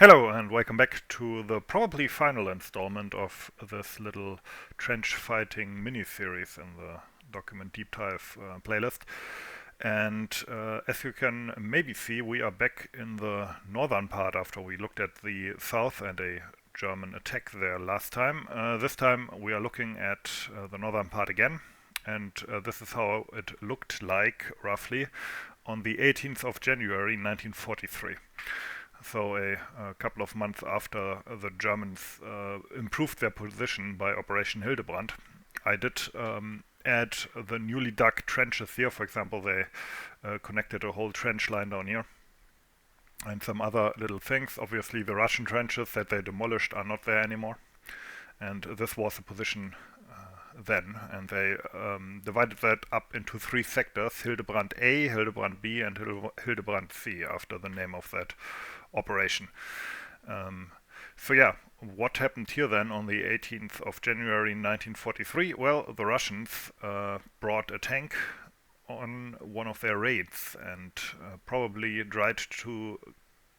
Hello and welcome back to the probably final installment of this little trench fighting mini-series in the document deep dive playlist. And as you can maybe see, we are back in the northern part after we looked at the south and a German attack there last time. This time we are looking at the northern part again, and this is how it looked like roughly on the 18th of January 1943. So a couple of months after the Germans improved their position by Operation Hildebrand. I did add the newly dug trenches here. For example, they connected a whole trench line down here and some other little things. Obviously the Russian trenches that they demolished are not there anymore, and this was the position then, and they divided that up into three sectors: Hildebrand A, Hildebrand B, and Hildebrand C, after the name of that operation. So yeah, what happened here then on the 18th of January 1943? Well, the Russians brought a tank on one of their raids and probably tried to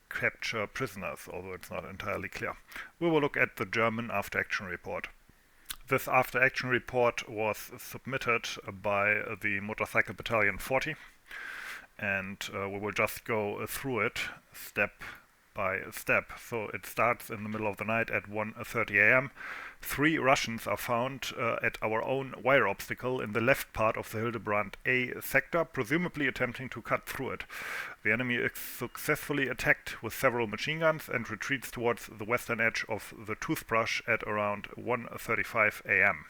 capture prisoners, although it's not entirely clear. We will look at the German after-action report. This after-action report was submitted by the Motorcycle Battalion 40, and we will just go through it step by step. So it starts in the middle of the night at 1:30 a.m. Three Russians are found at our own wire obstacle in the left part of the Hildebrand A sector, presumably attempting to cut through it. The enemy is successfully attacked with several machine guns and retreats towards the western edge of the Toothbrush at around 1:35 a.m.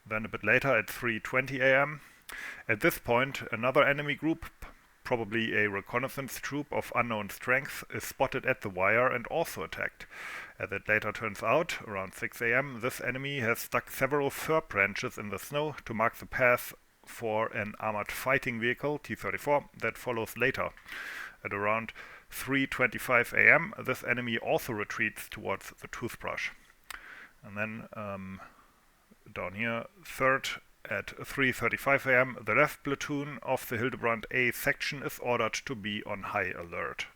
Then a bit later at 3:20 a.m. At this point, another enemy group, probably a reconnaissance troop of unknown strength, is spotted at the wire and also attacked. As it later turns out, around 6 a.m., this enemy has stuck several fir branches in the snow to mark the path for an armored fighting vehicle, T-34, that follows later. At around 3:25 a.m., this enemy also retreats towards the Toothbrush. And then down here, third, at 3:35 a.m., the left platoon of the Hildebrand A section is ordered to be on high alert.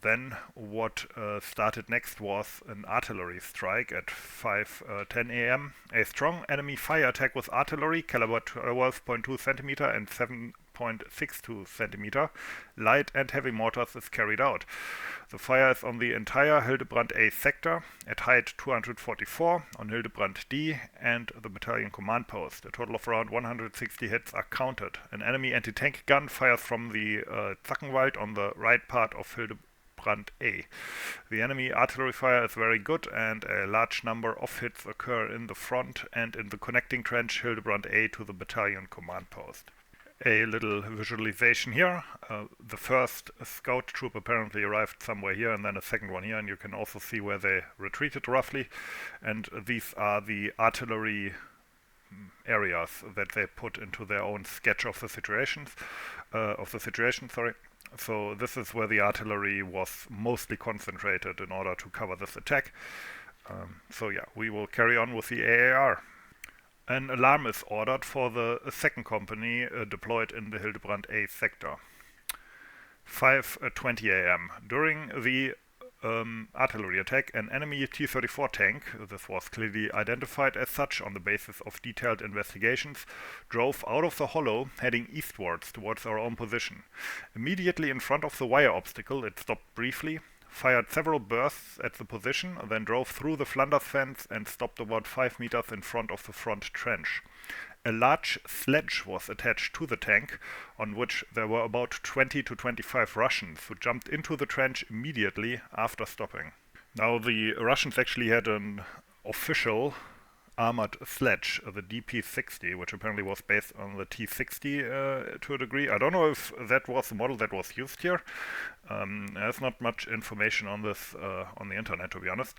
Then what started next was an artillery strike at 5:10 a.m. A strong enemy fire attack with artillery, caliber 12.2 cm and 7.62 cm, light and heavy mortars is carried out. The fire is on the entire Hildebrand A sector, at height 244, on Hildebrand D and the battalion command post. A total of around 160 hits are counted. An enemy anti-tank gun fires from the Zackenwald on the right part of Hildebrand A. The enemy artillery fire is very good, and a large number of hits occur in the front and in the connecting trench Hildebrand A to the battalion command post. A little visualization here. The first scout troop apparently arrived somewhere here, and then a second one here, and you can also see where they retreated roughly. And these are the artillery areas that they put into their own sketch of the situation. So this is where the artillery was mostly concentrated in order to cover this attack. So yeah, we will carry on with the AAR. An alarm is ordered for the second company deployed in the Hildebrand A sector. 5:20 a.m. During the artillery attack, an enemy T-34 tank, this was clearly identified as such on the basis of detailed investigations, drove out of the hollow, heading eastwards towards our own position. Immediately in front of the wire obstacle, it stopped briefly, fired several bursts at the position, then drove through the Flanders fence and stopped about 5 meters in front of the front trench. A large sledge was attached to the tank, on which there were about 20 to 25 Russians who jumped into the trench immediately after stopping. Now, the Russians actually had an official armored sledge, the DP-60, which apparently was based on the T-60 to a degree. I don't know if that was the model that was used here. There's not much information on this on the internet, to be honest,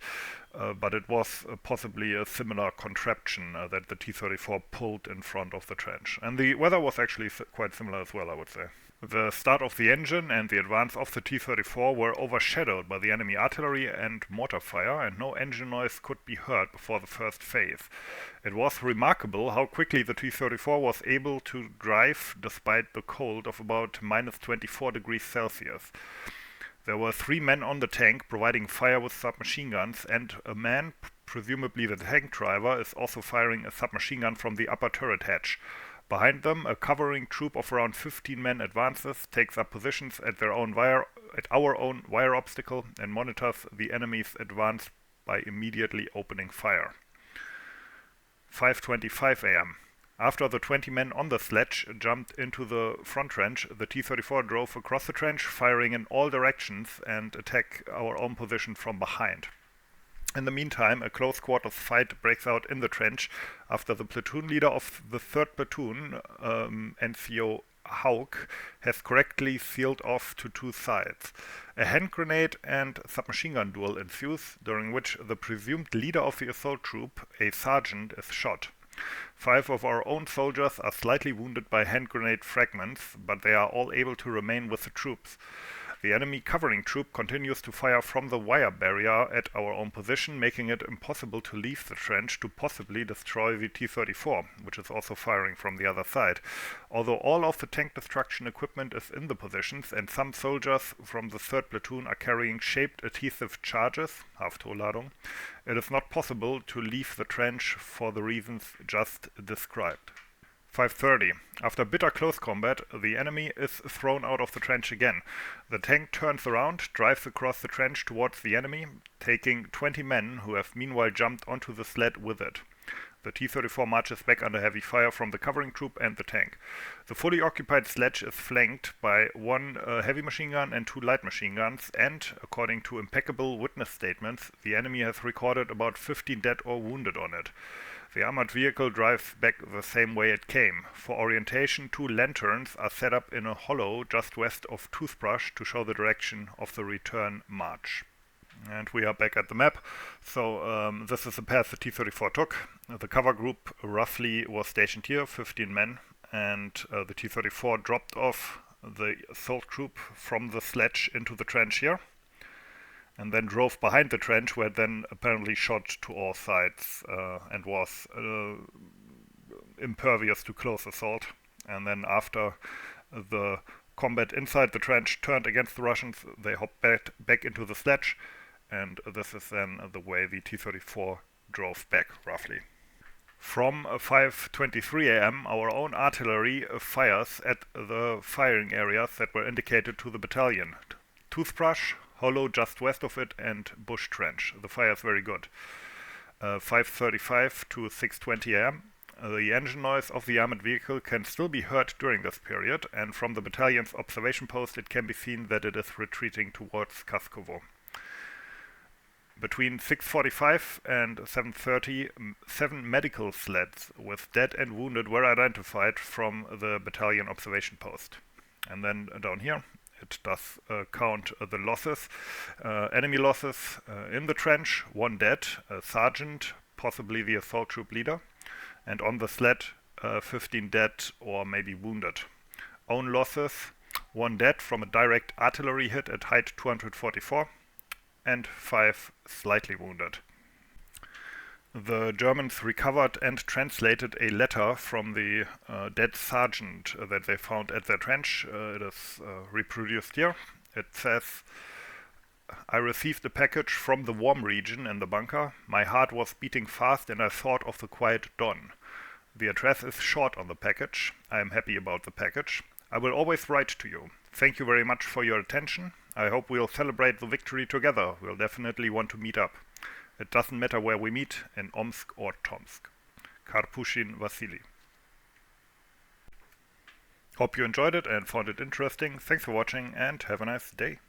but it was possibly a similar contraption that the T-34 pulled in front of the trench. And the weather was actually quite similar as well, I would say. The start of the engine and the advance of the T-34 were overshadowed by the enemy artillery and mortar fire, and no engine noise could be heard before the first phase. It was remarkable how quickly the T-34 was able to drive despite the cold of about minus 24 degrees Celsius. There were 3 men on the tank providing fire with submachine guns, and a man, presumably the tank driver, is also firing a submachine gun from the upper turret hatch. Behind them, a covering troop of around 15 men advances, takes up positions at our own wire obstacle, and monitors the enemy's advance by immediately opening fire. 5:25 a.m. After the 20 men on the sledge jumped into the front trench, the T-34 drove across the trench, firing in all directions, and attacked our own position from behind. In the meantime, a close quarters fight breaks out in the trench after the platoon leader of the 3rd platoon, NCO Haug, has correctly sealed off to 2 sides. A hand grenade and submachine gun duel ensues, during which the presumed leader of the assault troop, a sergeant, is shot. 5 of our own soldiers are slightly wounded by hand grenade fragments, but they are all able to remain with the troops. The enemy covering troop continues to fire from the wire barrier at our own position, making it impossible to leave the trench to possibly destroy the T-34, which is also firing from the other side. Although all of the tank destruction equipment is in the positions and some soldiers from the 3rd platoon are carrying shaped adhesive charges, Haftholladung, it is not possible to leave the trench for the reasons just described. 5:30. After bitter close combat, the enemy is thrown out of the trench again. The tank turns around, drives across the trench towards the enemy, taking 20 men who have meanwhile jumped onto the sled with it. The T-34 marches back under heavy fire from the covering troop and the tank. The fully occupied sledge is flanked by 1 heavy machine gun and 2 light machine guns, and, according to impeccable witness statements, the enemy has recorded about 15 dead or wounded on it. The armored vehicle drives back the same way it came. For orientation, 2 lanterns are set up in a hollow just west of Toothbrush to show the direction of the return march. And we are back at the map. So this is the path the T-34 took. The cover group roughly was stationed here, 15 men, and the T-34 dropped off the assault group from the sledge into the trench here, and then drove behind the trench, where it then apparently shot to all sides and was impervious to close assault. And then after the combat inside the trench turned against the Russians, they hopped back into the sledge, and this is then the way the T-34 drove back, roughly. From 5:23 a.m., our own artillery fires at the firing areas that were indicated to the battalion. Toothbrush, hollow just west of it, and bush trench. The fire is very good. 5:35 to 6:20 a.m. The engine noise of the armored vehicle can still be heard during this period, and from the battalion's observation post it can be seen that it is retreating towards Kaskovo. Between 6:45 and 7:30, 7 medical sleds with dead and wounded were identified from the battalion observation post. And then down here, it does count the losses. Enemy losses in the trench: 1 dead, a sergeant, possibly the assault troop leader, and on the sled 15 dead or maybe wounded. Own losses: 1 dead from a direct artillery hit at height 244, and 5 slightly wounded. The Germans recovered and translated a letter from the dead sergeant that they found at their trench. It is reproduced here. It says, "I received a package from the warm region in the bunker. My heart was beating fast and I thought of the quiet dawn. The address is short on the package. I am happy about the package. I will always write to you. Thank you very much for your attention. I hope we'll celebrate the victory together. We'll definitely want to meet up. It doesn't matter where we meet, in Omsk or Tomsk. Karpushin Vasily." Hope you enjoyed it and found it interesting. Thanks for watching and have a nice day.